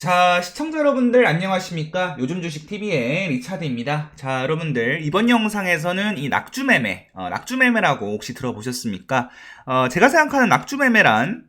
자, 시청자 여러분들 안녕하십니까? 요즘 주식 TV의 리차드입니다. 자, 여러분들 이번 영상에서는 이 낙주매매, 낙주매매라고 혹시 들어보셨습니까? 제가 생각하는 낙주매매란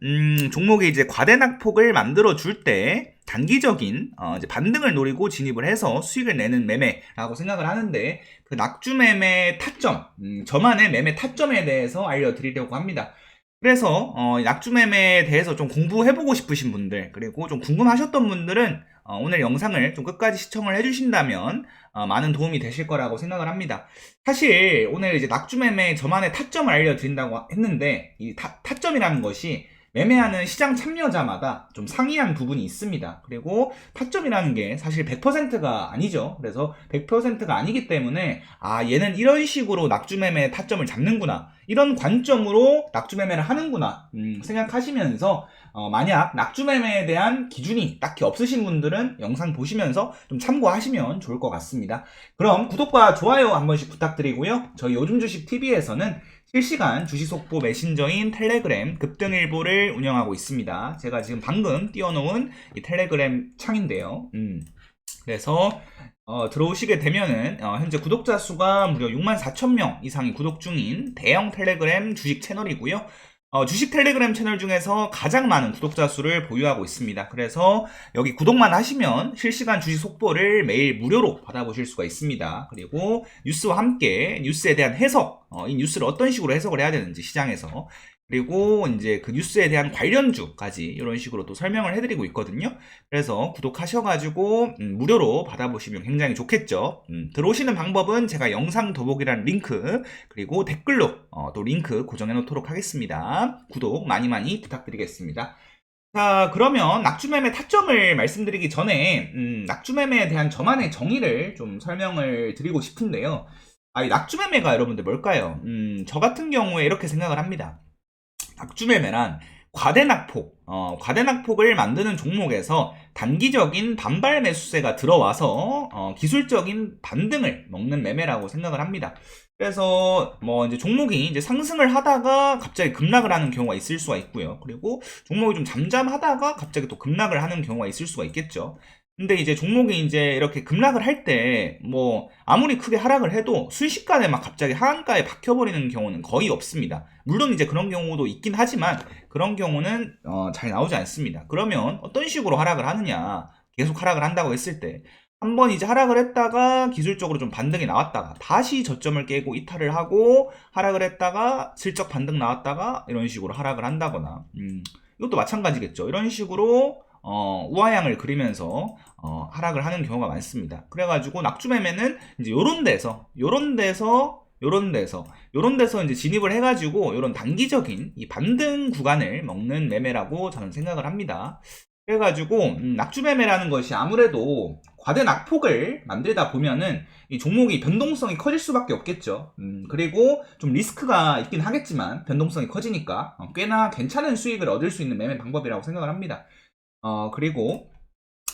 종목이 이제 과대낙폭을 만들어 줄 때 단기적인 이제 반등을 노리고 진입을 해서 수익을 내는 매매라고 생각을 하는데 그 낙주매매 타점, 저만의 매매 타점에 대해서 알려드리려고 합니다. 그래서 낙주매매에 대해서 좀 공부해보고 싶으신 분들 그리고 좀 궁금하셨던 분들은 오늘 영상을 좀 끝까지 시청을 해주신다면 많은 도움이 되실 거라고 생각을 합니다. 사실 오늘 이제 낙주매매 저만의 타점을 알려드린다고 했는데 이 타점이라는 것이 매매하는 시장 참여자마다 좀 상이한 부분이 있습니다. 그리고 타점이라는 게 사실 100%가 아니죠. 그래서 100%가 아니기 때문에 얘는 이런 식으로 낙주매매 타점을 잡는구나, 이런 관점으로 낙주매매를 하는구나 생각하시면서 만약 낙주매매에 대한 기준이 딱히 없으신 분들은 영상 보시면서 좀 참고하시면 좋을 것 같습니다. 그럼 구독과 좋아요 한 번씩 부탁드리고요. 저희 요즘 주식 TV에서는 실시간 주식 속보 메신저인 텔레그램 급등일보를 운영하고 있습니다. 제가 지금 방금 띄워놓은 이 텔레그램 창인데요. 그래서 들어오시게 되면은 현재 구독자 수가 무려 64,000명 이상이 구독 중인 대형 텔레그램 주식 채널이고요. 주식 텔레그램 채널 중에서 가장 많은 구독자 수를 보유하고 있습니다. 그래서 여기 구독만 하시면 실시간 주식 속보를 매일 무료로 받아보실 수가 있습니다. 그리고 뉴스와 함께 뉴스에 대한 해석, 이 뉴스를 어떤 식으로 해석을 해야 되는지 시장에서, 그리고 이제 그 뉴스에 대한 관련주까지 이런 식으로 또 설명을 해드리고 있거든요. 그래서 구독하셔가지고 무료로 받아보시면 굉장히 좋겠죠. 들어오시는 방법은 제가 영상 더보기란 링크 그리고 댓글로 또 링크 고정해 놓도록 하겠습니다. 구독 많이 많이 부탁드리겠습니다. 자, 그러면 낙주매매 타점을 말씀드리기 전에 낙주매매에 대한 저만의 정의를 좀 설명을 드리고 싶은데요. 이 낙주매매가 여러분들 뭘까요? 저 같은 경우에 이렇게 생각을 합니다. 낙주매매란 과대낙폭을 만드는 종목에서 단기적인 반발 매수세가 들어와서 기술적인 반등을 먹는 매매라고 생각을 합니다. 그래서 뭐 이제 종목이 이제 상승을 하다가 갑자기 급락을 하는 경우가 있을 수가 있고요. 그리고 종목이 좀 잠잠하다가 갑자기 또 급락을 하는 경우가 있을 수가 있겠죠. 근데 이제 종목이 이제 이렇게 급락을 할 때 뭐 아무리 크게 하락을 해도 순식간에 막 갑자기 하한가에 박혀버리는 경우는 거의 없습니다. 물론 이제 그런 경우도 있긴 하지만 그런 경우는 잘 나오지 않습니다. 그러면 어떤 식으로 하락을 하느냐, 계속 하락을 한다고 했을 때 한번 이제 하락을 했다가 기술적으로 좀 반등이 나왔다가 다시 저점을 깨고 이탈을 하고 하락을 했다가 슬쩍 반등 나왔다가 이런 식으로 하락을 한다거나, 이것도 마찬가지겠죠. 이런 식으로 우하향을 그리면서 하락을 하는 경우가 많습니다. 그래가지고 낙주매매는 이제 요런 데서 이제 진입을 해가지고 요런 단기적인 이 반등 구간을 먹는 매매라고 저는 생각을 합니다. 그래가지고 낙주매매라는 것이 아무래도 과대낙폭을 만들다 보면은 이 종목이 변동성이 커질 수밖에 없겠죠. 그리고 좀 리스크가 있긴 하겠지만 변동성이 커지니까 꽤나 괜찮은 수익을 얻을 수 있는 매매 방법이라고 생각을 합니다. 그리고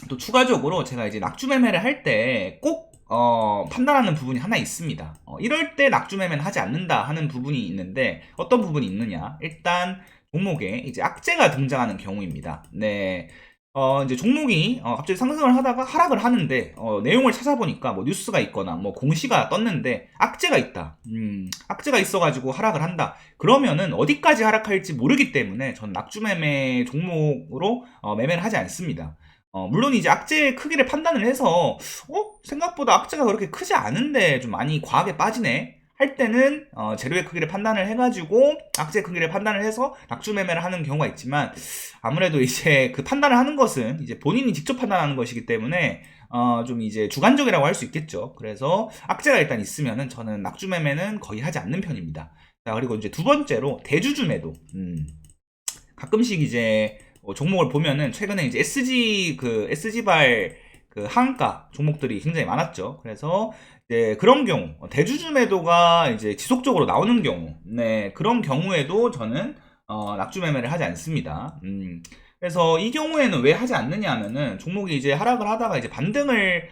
또 추가적으로 제가 이제 낙주매매를 할 때 꼭 판단하는 부분이 하나 있습니다. 이럴 때 낙주매매는 하지 않는다 하는 부분이 있는데 어떤 부분이 있느냐? 일단 종목에 이제 악재가 등장하는 경우입니다. 네. 이제 종목이 갑자기 상승을 하다가 하락을 하는데 내용을 찾아보니까 뭐 뉴스가 있거나 뭐 공시가 떴는데 악재가 있다. 악재가 있어가지고 하락을 한다. 그러면은 어디까지 하락할지 모르기 때문에 전 낙주매매 종목으로 매매를 하지 않습니다. 물론 이제 악재의 크기를 판단을 해서 생각보다 악재가 그렇게 크지 않은데 좀 많이 과하게 빠지네 할 때는 재료의 크기를 판단을 해가지고 악재 크기를 판단을 해서 낙주 매매를 하는 경우가 있지만, 아무래도 이제 그 판단을 하는 것은 이제 본인이 직접 판단하는 것이기 때문에 좀 이제 주관적이라고 할 수 있겠죠. 그래서 악재가 일단 있으면은 저는 낙주 매매는 거의 하지 않는 편입니다. 자, 그리고 이제 두 번째로 대주주 매도. 가끔씩 이제 종목을 보면은 최근에 이제 SG발 그 하한가 종목들이 굉장히 많았죠. 그래서 이제 그런 경우 대주주 매도가 이제 지속적으로 나오는 경우, 네, 그런 경우에도 저는 낙주 매매를 하지 않습니다. 그래서 이 경우에는 왜 하지 않느냐 하면은 종목이 이제 하락을 하다가 이제 반등을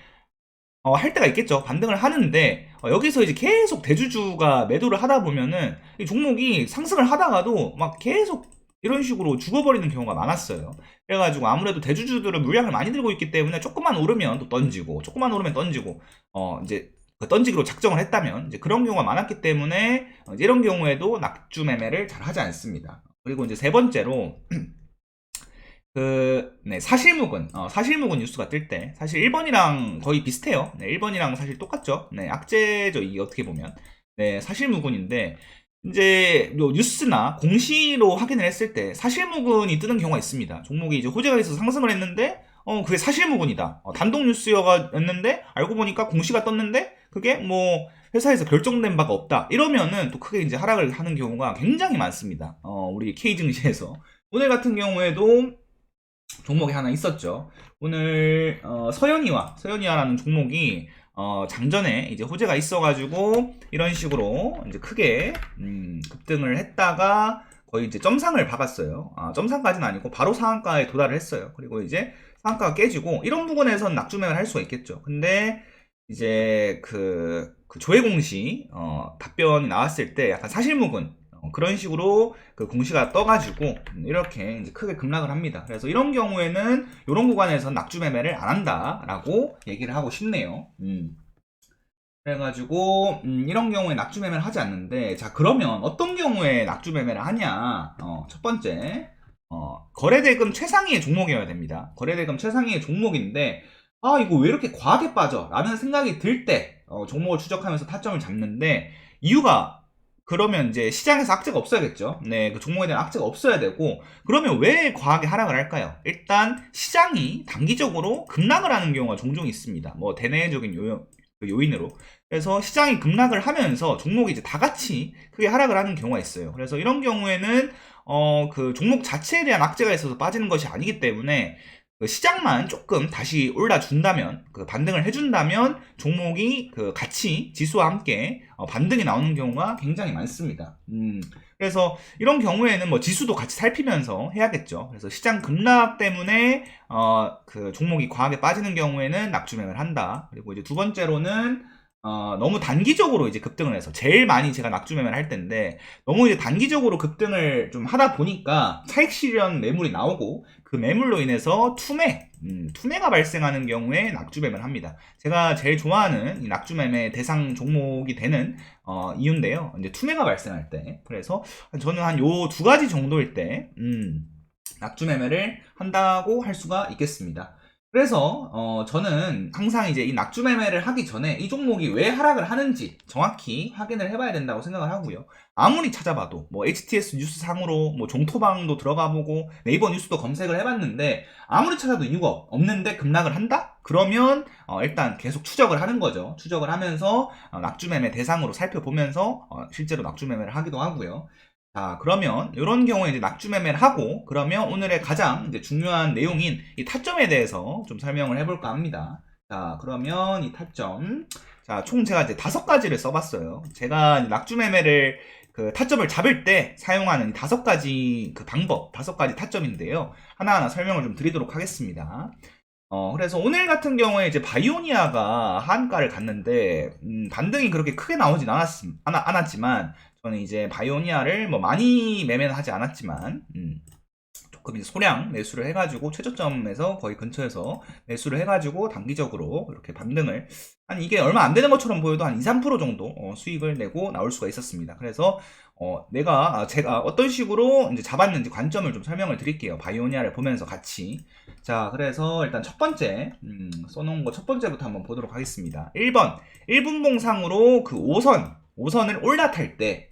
할 때가 있겠죠. 반등을 하는데 여기서 이제 계속 대주주가 매도를 하다 보면은 이 종목이 상승을 하다가도 막 계속 이런 식으로 죽어버리는 경우가 많았어요. 그래가지고 아무래도 대주주들은 물량을 많이 들고 있기 때문에 조금만 오르면 또 던지고, 조금만 오르면 던지고, 이제 그 던지기로 작정을 했다면 이제 그런 경우가 많았기 때문에 이제 이런 경우에도 낙주 매매를 잘 하지 않습니다. 그리고 이제 세 번째로 사실무근 뉴스가 뜰 때, 사실 1번이랑 거의 비슷해요. 네, 1번이랑 사실 똑같죠. 네, 악재죠, 이게 어떻게 보면. 네, 사실무근인데, 이제, 요 뉴스나 공시로 확인을 했을 때, 사실무근이 뜨는 경우가 있습니다. 종목이 이제 호재가 있어서 상승을 했는데, 그게 사실무근이다. 단독 뉴스였는데, 알고 보니까 공시가 떴는데, 그게 뭐, 회사에서 결정된 바가 없다. 이러면은 또 크게 이제 하락을 하는 경우가 굉장히 많습니다. 우리 K증시에서. 오늘 같은 경우에도, 종목이 하나 있었죠. 오늘 서현이와라는 종목이 장전에 이제 호재가 있어가지고 이런 식으로 이제 크게 급등을 했다가 거의 이제 점상을 박았어요. 점상까지는 아니고 바로 상한가에 도달을 했어요. 그리고 이제 상한가가 깨지고 이런 부분에선 낙주매매를 할 수가 있겠죠. 근데 이제 그 조회 공시 답변이 나왔을 때 약간 사실무근 그런 식으로 그 공시가 떠가지고 이렇게 이제 크게 급락을 합니다. 그래서 이런 경우에는 이런 구간에서 낙주 매매를 안 한다라고 얘기를 하고 싶네요. 그래가지고 이런 경우에 낙주 매매를 하지 않는데, 자 그러면 어떤 경우에 낙주 매매를 하냐? 첫 번째 거래대금 최상위의 종목이어야 됩니다. 거래대금 최상위의 종목인데 이거 왜 이렇게 과하게 빠져? 라는 생각이 들 때 종목을 추적하면서 타점을 잡는데, 이유가 그러면 이제 시장에서 악재가 없어야겠죠. 네, 그 종목에 대한 악재가 없어야 되고, 그러면 왜 과하게 하락을 할까요? 일단 시장이 단기적으로 급락을 하는 경우가 종종 있습니다. 뭐 대내적인 요인으로. 그래서 시장이 급락을 하면서 종목이 이제 다 같이 크게 하락을 하는 경우가 있어요. 그래서 이런 경우에는 그 종목 자체에 대한 악재가 있어서 빠지는 것이 아니기 때문에 그 시장만 조금 다시 올라준다면, 그 반등을 해준다면 종목이 그 같이 지수와 함께 반등이 나오는 경우가 굉장히 많습니다. 그래서 이런 경우에는 뭐 지수도 같이 살피면서 해야겠죠. 그래서 시장 급락 때문에 그 종목이 과하게 빠지는 경우에는 낙주 매매를 한다. 그리고 이제 두 번째로는 너무 단기적으로 이제 급등을 해서, 제일 많이 제가 낙주 매매를 할 텐데, 너무 이제 단기적으로 급등을 좀 하다 보니까 차익 실현 매물이 나오고, 그 매물로 인해서 투매가 발생하는 경우에 낙주 매매를 합니다. 제가 제일 좋아하는 이 낙주 매매 대상 종목이 되는 이유인데요. 이제 투매가 발생할 때, 그래서 저는 한 요 두 가지 정도일 때 낙주 매매를 한다고 할 수가 있겠습니다. 그래서 저는 항상 이제 이 낙주 매매를 하기 전에 이 종목이 왜 하락을 하는지 정확히 확인을 해봐야 된다고 생각을 하고요. 아무리 찾아봐도 뭐 HTS 뉴스 상으로 뭐 종토방도 들어가 보고 네이버 뉴스도 검색을 해봤는데 아무리 찾아도 이유가 없는데 급락을 한다? 그러면 일단 계속 추적을 하는 거죠. 추적을 하면서 낙주 매매 대상으로 살펴보면서 실제로 낙주 매매를 하기도 하고요. 자, 그러면 이런 경우에 이제 낙주 매매를 하고, 그러면 오늘의 가장 이제 중요한 내용인 이 타점에 대해서 좀 설명을 해볼까 합니다. 자, 그러면 이 타점, 자, 총 제가 이제 5가지를 써봤어요. 제가 낙주 매매를 그 타점을 잡을 때 사용하는 5가지 그 방법, 5가지 타점인데요. 하나하나 설명을 좀 드리도록 하겠습니다. 그래서 오늘 같은 경우에 이제 바이오니아가 한가를 갔는데, 반등이 그렇게 크게 나오진 않았지만, 저는 이제 바이오니아를 뭐 많이 매매는 하지 않았지만, 조금 이제 소량 매수를 해가지고 최저점에서 거의 근처에서 매수를 해가지고 단기적으로 이렇게 반등을, 한 이게 얼마 안 되는 것처럼 보여도 한 2, 3% 정도 수익을 내고 나올 수가 있었습니다. 그래서 제가 어떤 식으로 이제 잡았는지 관점을 좀 설명을 드릴게요. 바이오니아를 보면서 같이. 자, 그래서 일단 첫 번째 써놓은 거 첫 번째부터 한번 보도록 하겠습니다. 1번 1분봉상으로 그 5선을 올라탈 때,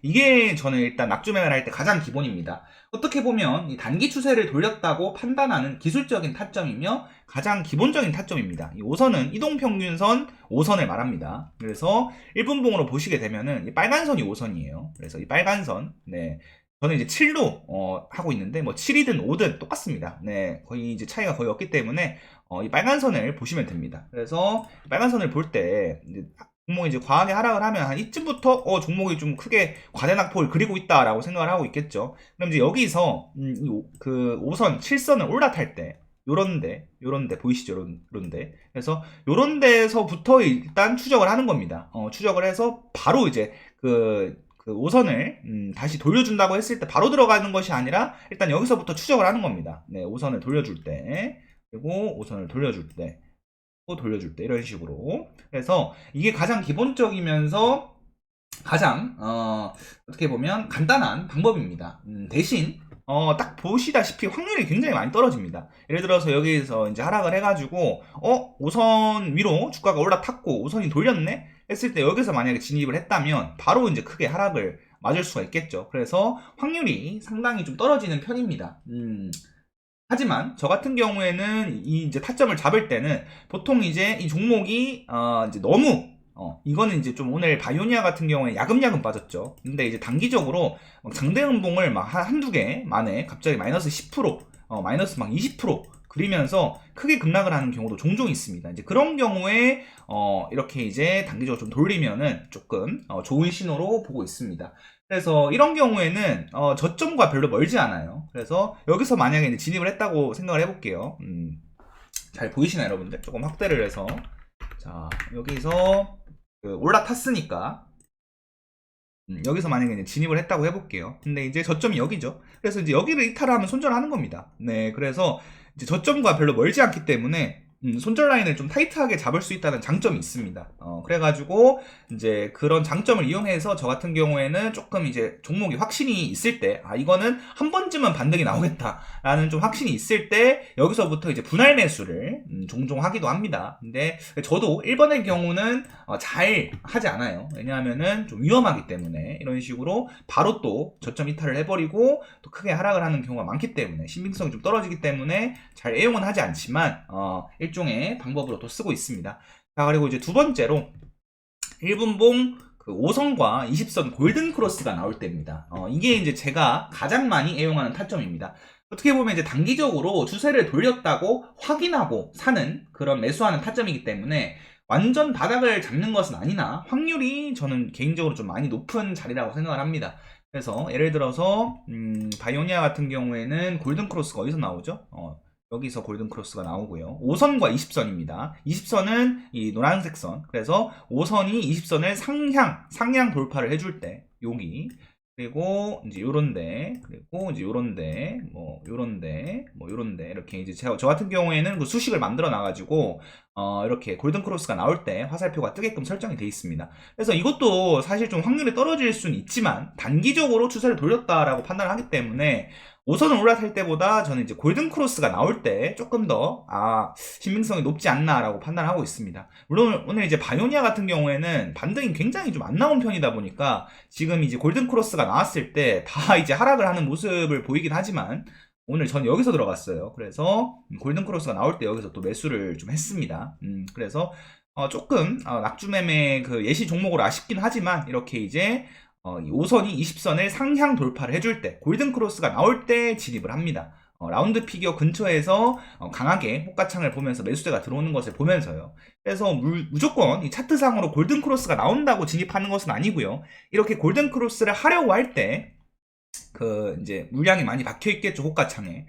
이게 저는 일단 낙주 매매를 할 때 가장 기본입니다. 어떻게 보면 이 단기 추세를 돌렸다고 판단하는 기술적인 타점이며 가장 기본적인 타점입니다. 이 5선은 이동평균선 5선을 말합니다. 그래서 1분봉으로 보시게 되면은 이 빨간 선이 5선이에요. 그래서 이 빨간 선, 네. 저는 이제 7로 하고 있는데 뭐 7이든 5든 똑같습니다. 네. 거의 이제 차이가 거의 없기 때문에 이 빨간 선을 보시면 됩니다. 그래서 빨간 선을 볼 때 종목이 이제 과하게 하락을 하면 한 이쯤부터 종목이 좀 크게 과대낙폭을 그리고 있다라고 생각을 하고 있겠죠. 그럼 이제 여기서 그 5선, 7선을 올라탈 때 요런데 보이시죠? 요런데. 그래서 요런 데서부터 일단 추적을 하는 겁니다. 추적을 해서 바로 이제 그 그 5선을 다시 돌려준다고 했을 때 바로 들어가는 것이 아니라 일단 여기서부터 추적을 하는 겁니다. 네, 5선을 돌려줄 때, 그리고 5선을 돌려줄 때, 또 돌려줄 때 이런 식으로. 그래서 이게 가장 기본적이면서 가장 어떻게 보면 간단한 방법입니다. 대신 딱 보시다시피 확률이 굉장히 많이 떨어집니다. 예를 들어서 여기서 이제 하락을 해가지고 5선 위로 주가가 올라탔고 5선이 돌렸네 했을 때 여기서 만약에 진입을 했다면 바로 이제 크게 하락을 맞을 수가 있겠죠. 그래서 확률이 상당히 좀 떨어지는 편입니다. 하지만 저 같은 경우에는 이 이제 타점을 잡을 때는 보통 이제 이 종목이 이제 너무 이거는 이제 좀 오늘 바이오니아 같은 경우에 야금야금 빠졌죠. 근데 이제 단기적으로 장대음봉을 막 한두 개 만에 갑자기 마이너스 10%, 마이너스 막 20% 그리면서 크게 급락을 하는 경우도 종종 있습니다. 이제 그런 경우에 이렇게 이제 단기적으로 좀 돌리면은 조금 좋은 신호로 보고 있습니다. 그래서 이런 경우에는 저점과 별로 멀지 않아요. 그래서 여기서 만약에 이제 진입을 했다고 생각을 해볼게요. 잘 보이시나요, 여러분들? 조금 확대를 해서 자 여기서 올라탔으니까 여기서 만약에 이제 진입을 했다고 해볼게요. 근데 이제 저점이 여기죠. 그래서 이제 여기를 이탈을 하면 손절하는 겁니다. 네, 그래서 이제 저점과 별로 멀지 않기 때문에 손절 라인을 좀 타이트하게 잡을 수 있다는 장점이 있습니다. 그래가지고 이제 그런 장점을 이용해서 저 같은 경우에는 조금 이제 종목이 확신이 있을 때, 이거는 한 번쯤은 반등이 나오겠다라는 좀 확신이 있을 때 여기서부터 이제 분할 매수를 종종 하기도 합니다. 근데 저도 1번의 경우는 잘 하지 않아요. 왜냐하면은 좀 위험하기 때문에 이런 식으로 바로 또 저점 이탈을 해버리고 또 크게 하락을 하는 경우가 많기 때문에 신빙성이 좀 떨어지기 때문에 잘 애용은 하지 않지만 일종의 방법으로 또 쓰고 있습니다. 자, 그리고 이제 두 번째로 1분봉 그 5선과 20선 골든 크로스가 나올 때입니다. 이게 이제 제가 가장 많이 애용하는 타점입니다. 어떻게 보면 이제 단기적으로 추세를 돌렸다고 확인하고 사는 그런 매수하는 타점이기 때문에 완전 바닥을 잡는 것은 아니나 확률이 저는 개인적으로 좀 많이 높은 자리라고 생각을 합니다. 그래서 예를 들어서 바이오니아 같은 경우에는 골든 크로스가 어디서 나오죠? 여기서 골든 크로스가 나오고요. 5선과 20선입니다. 20선은 이 노란색 선. 그래서 5선이 20선을 상향 돌파를 해줄 때, 여기. 그리고 이제 요런데, 그리고 이제 요런데, 요런데, 요런데, 이렇게 이제 저 같은 경우에는 그 수식을 만들어 놔가지고, 이렇게 골든 크로스가 나올 때 화살표가 뜨게끔 설정이 되어 있습니다. 그래서 이것도 사실 좀 확률이 떨어질 수는 있지만, 단기적으로 추세를 돌렸다라고 판단을 하기 때문에, 5선을 올라탈 때보다 저는 이제 골든 크로스가 나올 때 조금 더 신빙성이 높지 않나라고 판단하고 있습니다. 물론 오늘 이제 바이오니아 같은 경우에는 반등이 굉장히 좀 안 나온 편이다 보니까 지금 이제 골든 크로스가 나왔을 때 다 이제 하락을 하는 모습을 보이긴 하지만 오늘 전 여기서 들어갔어요. 그래서 골든 크로스가 나올 때 여기서 또 매수를 좀 했습니다. 그래서 조금 낙주매매 그 예시 종목으로 아쉽긴 하지만 이렇게 이제 5선이 20선을 상향 돌파를 해줄 때 골든 크로스가 나올 때 진입을 합니다. 라운드 피겨 근처에서 강하게 호가창을 보면서 매수세가 들어오는 것을 보면서요. 그래서 무조건 이 차트상으로 골든 크로스가 나온다고 진입하는 것은 아니고요. 이렇게 골든 크로스를 하려고 할 때 그 이제 물량이 많이 박혀 있겠죠. 호가창에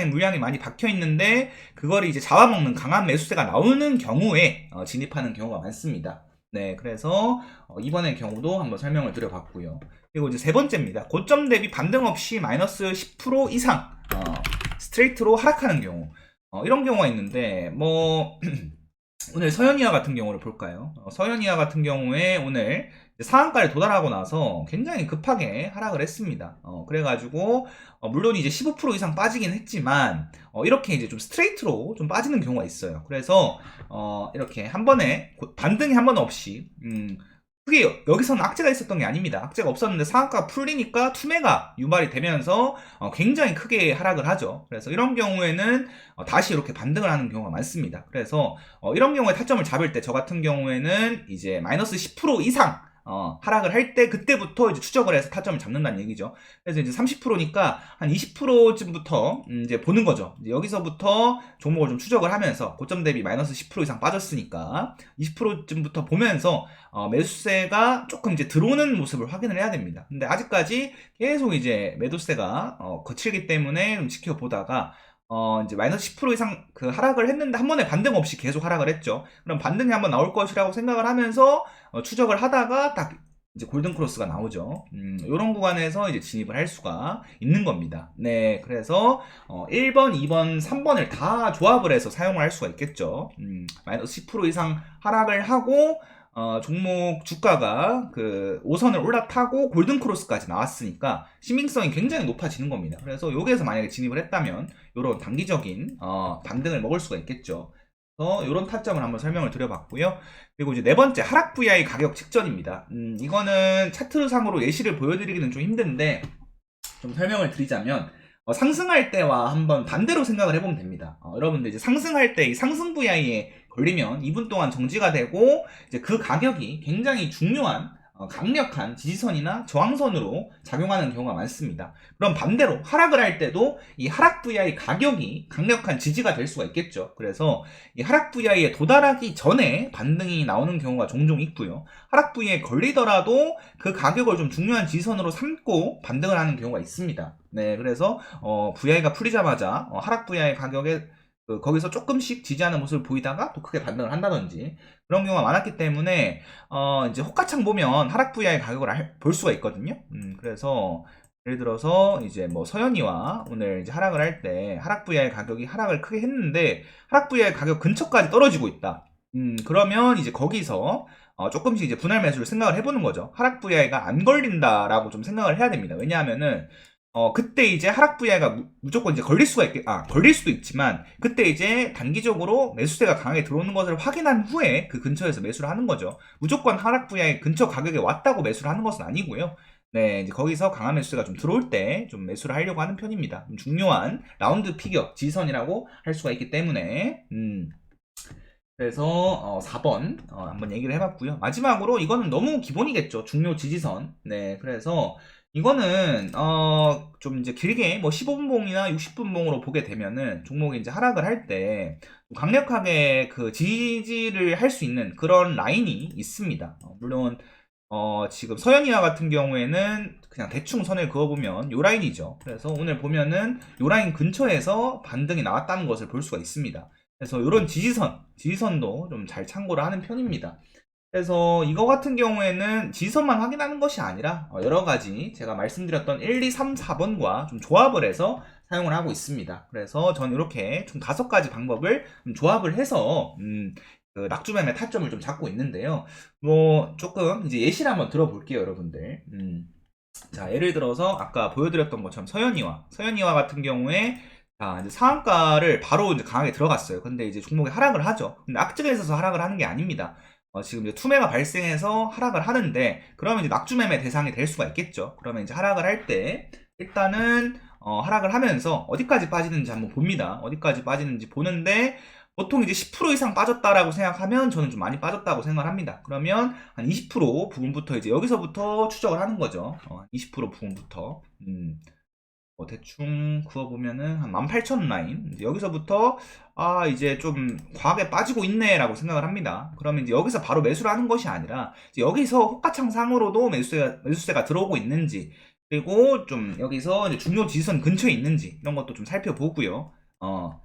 물량이 많이 박혀 있는데 그거를 이제 잡아먹는 강한 매수세가 나오는 경우에 진입하는 경우가 많습니다. 네, 그래서 이번의 경우도 한번 설명을 드려봤고요. 그리고 이제 세 번째입니다. 고점 대비 반등 없이 마이너스 10% 이상 스트레이트로 하락하는 경우. 이런 경우가 있는데 오늘 서현이아 같은 경우를 볼까요? 서현이아 같은 경우에 오늘 상한가를 도달하고 나서 굉장히 급하게 하락을 했습니다. 그래가지고 물론 이제 15% 이상 빠지긴 했지만 이렇게 이제 좀 스트레이트로 좀 빠지는 경우가 있어요. 그래서 이렇게 한 번에 반등이 한 번 없이 크게 여기서는 악재가 있었던 게 아닙니다. 악재가 없었는데 상한가가 풀리니까 투매가 유발이 되면서 굉장히 크게 하락을 하죠. 그래서 이런 경우에는 다시 이렇게 반등을 하는 경우가 많습니다. 그래서 이런 경우에 타점을 잡을 때 저 같은 경우에는 이제 마이너스 10% 이상 하락을 할 때 그때부터 이제 추적을 해서 타점을 잡는다는 얘기죠. 그래서 이제 30%니까 한 20%쯤부터 이제 보는 거죠. 이제 여기서부터 종목을 좀 추적을 하면서 고점 대비 마이너스 10% 이상 빠졌으니까 20%쯤부터 보면서 매수세가 조금 이제 들어오는 모습을 확인을 해야 됩니다. 근데 아직까지 계속 이제 매도세가 거칠기 때문에 좀 지켜보다가 이제 마이너스 10% 이상 그 하락을 했는데 한 번에 반등 없이 계속 하락을 했죠. 그럼 반등이 한번 나올 것이라고 생각을 하면서 추적을 하다가 딱 이제 골든 크로스가 나오죠. 이런 구간에서 이제 진입을 할 수가 있는 겁니다. 네, 그래서 1번, 2번, 3번을 다 조합을 해서 사용을 할 수가 있겠죠. 마이너스 10% 이상 하락을 하고 종목 주가가 그 5선을 올라타고 골든 크로스까지 나왔으니까 신빙성이 굉장히 높아지는 겁니다. 그래서 여기에서 만약에 진입을 했다면 이런 단기적인 반등을 먹을 수가 있겠죠. 이런 타점을 한번 설명을 드려봤고요. 그리고 이제 네 번째 하락 VI 가격 직전입니다. 이거는 차트상으로 예시를 보여드리기는 좀 힘든데 좀 설명을 드리자면 상승할 때와 한번 반대로 생각을 해보면 됩니다. 여러분들 이제 상승할 때 이 상승 VI에 걸리면 2분 동안 정지가 되고 이제 그 가격이 굉장히 중요한 강력한 지지선이나 저항선으로 작용하는 경우가 많습니다. 그럼 반대로 하락을 할 때도 이 하락 VI 가격이 강력한 지지가 될 수가 있겠죠. 그래서 이 하락 VI에 도달하기 전에 반등이 나오는 경우가 종종 있고요. 하락 VI에 걸리더라도 그 가격을 좀 중요한 지지선으로 삼고 반등을 하는 경우가 있습니다. 네, 그래서 VI가 풀리자마자 하락 VI 가격에 거기서 조금씩 지지하는 모습을 보이다가 또 크게 반등을 한다든지 그런 경우가 많았기 때문에 이제 호가창 보면 하락 VI 가격을 볼 수가 있거든요. 그래서 예를 들어서 이제 뭐 서현이와 오늘 이제 하락을 할 때 하락 VI 가격이 하락을 크게 했는데 하락 VI 가격 근처까지 떨어지고 있다. 그러면 이제 거기서 조금씩 이제 분할 매수를 생각을 해보는 거죠. 하락 VI가 안 걸린다라고 좀 생각을 해야 됩니다. 왜냐하면은 그때 이제 하락 VI가 무조건 이제 걸릴 수도 있지만, 그때 이제 단기적으로 매수세가 강하게 들어오는 것을 확인한 후에 그 근처에서 매수를 하는 거죠. 무조건 하락 VI 근처 가격에 왔다고 매수를 하는 것은 아니고요. 네, 이제 거기서 강한 매수세가 좀 들어올 때 좀 매수를 하려고 하는 편입니다. 중요한 라운드 피겨, 지지선이라고 할 수가 있기 때문에, 그래서 4번 한번 얘기를 해봤고요. 마지막으로 이거는 너무 기본이겠죠. 중요 지지선. 네, 그래서 이거는 좀 이제 길게 뭐 15분봉이나 60분봉으로 보게 되면은 종목이 이제 하락을 할 때 강력하게 그 지지를 할 수 있는 그런 라인이 있습니다. 물론 지금 서현이와 같은 경우에는 그냥 대충 선을 그어보면 요 라인이죠. 그래서 오늘 보면은 요 라인 근처에서 반등이 나왔다는 것을 볼 수가 있습니다. 그래서 이런 지지선도 좀 잘 참고를 하는 편입니다. 그래서 이거 같은 경우에는 지지선만 확인하는 것이 아니라 여러 가지 제가 말씀드렸던 1, 2, 3, 4번과 좀 조합을 해서 사용을 하고 있습니다. 그래서 저는 이렇게 총 5가지 방법을 조합을 해서 그 낙주매매 타점을 좀 잡고 있는데요. 뭐 조금 이제 예시를 한번 들어볼게요, 여러분들. 자, 예를 들어서 아까 보여드렸던 것처럼 서현이와 같은 경우에 자, 이제 상한가를 바로 이제 강하게 들어갔어요. 근데 이제 종목이 하락을 하죠. 근데 악재가 있어서 하락을 하는 게 아닙니다. 지금 이제 투매가 발생해서 하락을 하는데, 그러면 이제 낙주매매 대상이 될 수가 있겠죠. 그러면 이제 하락을 할 때 일단은 하락을 하면서 어디까지 빠지는지 한번 봅니다. 어디까지 빠지는지 보는데 보통 이제 10% 이상 빠졌다라고 생각하면 저는 좀 많이 빠졌다고 생각을 합니다. 그러면 한 20% 부분부터 이제 여기서부터 추적을 하는 거죠. 20% 부분부터. 대충 그어보면은 한 18,000 라인. 여기서부터 이제 좀 과하게 빠지고 있네 라고 생각을 합니다. 그러면 이제 여기서 바로 매수를 하는 것이 아니라 여기서 호가창 상으로도 매수세가 들어오고 있는지, 그리고 좀 여기서 이제 중요 지지선 근처에 있는지 이런 것도 좀 살펴보고요.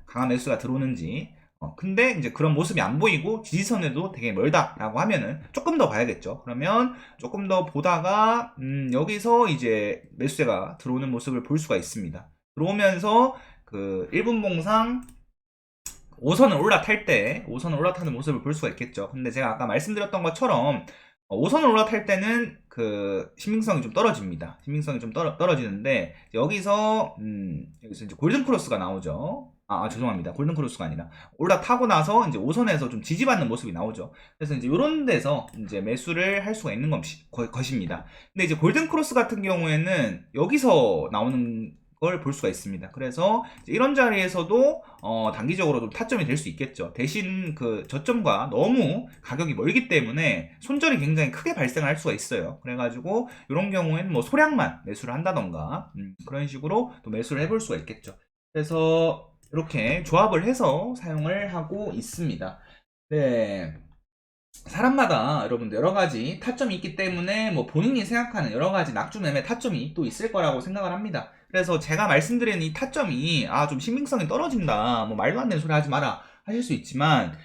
강한 매수가 들어오는지. 근데 이제 그런 모습이 안 보이고 지지선에도 되게 멀다라고 하면은 조금 더 봐야겠죠. 그러면 조금 더 보다가 여기서 이제 매수세가 들어오는 모습을 볼 수가 있습니다. 들어오면서 그 1분봉상 5선을 올라타는 모습을 볼 수가 있겠죠. 근데 제가 아까 말씀드렸던 것처럼 5선을 올라탈 때는 그 신빙성이 좀 떨어집니다. 신빙성이 좀 떨어지는데 여기서 이제 골든 크로스가 나오죠. 죄송합니다. 골든 크로스가 아니라 올라타고 나서 이제 5선에서 좀 지지받는 모습이 나오죠. 그래서 이제 이런 데서 이제 매수를 할 수가 있는 것입니다. 근데 이제 골든 크로스 같은 경우에는 여기서 나오는 걸 볼 수가 있습니다. 그래서 이런 자리에서도 단기적으로 좀 타점이 될 수 있겠죠. 대신 그 저점과 너무 가격이 멀기 때문에 손절이 굉장히 크게 발생할 수가 있어요. 그래가지고 이런 경우에는 뭐 소량만 매수를 한다던가 그런 식으로 또 매수를 해볼 수가 있겠죠. 그래서 이렇게 조합을 해서 사용을 하고 있습니다. 네. 사람마다 여러분들 여러 가지 타점이 있기 때문에 뭐 본인이 생각하는 여러 가지 낙주매매 타점이 또 있을 거라고 생각을 합니다. 그래서 제가 말씀드린 이 타점이 좀 신빙성이 떨어진다, 뭐 말도 안 되는 소리 하지 마라 하실 수 있지만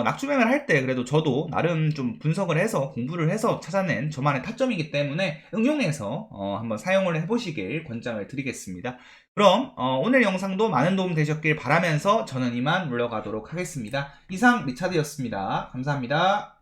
낙주매매를 할 때 그래도 저도 나름 좀 분석을 해서 공부를 해서 찾아낸 저만의 타점이기 때문에 응용해서 한번 사용을 해보시길 권장을 드리겠습니다. 그럼 오늘 영상도 많은 도움 되셨길 바라면서 저는 이만 물러가도록 하겠습니다. 이상 리차드였습니다. 감사합니다.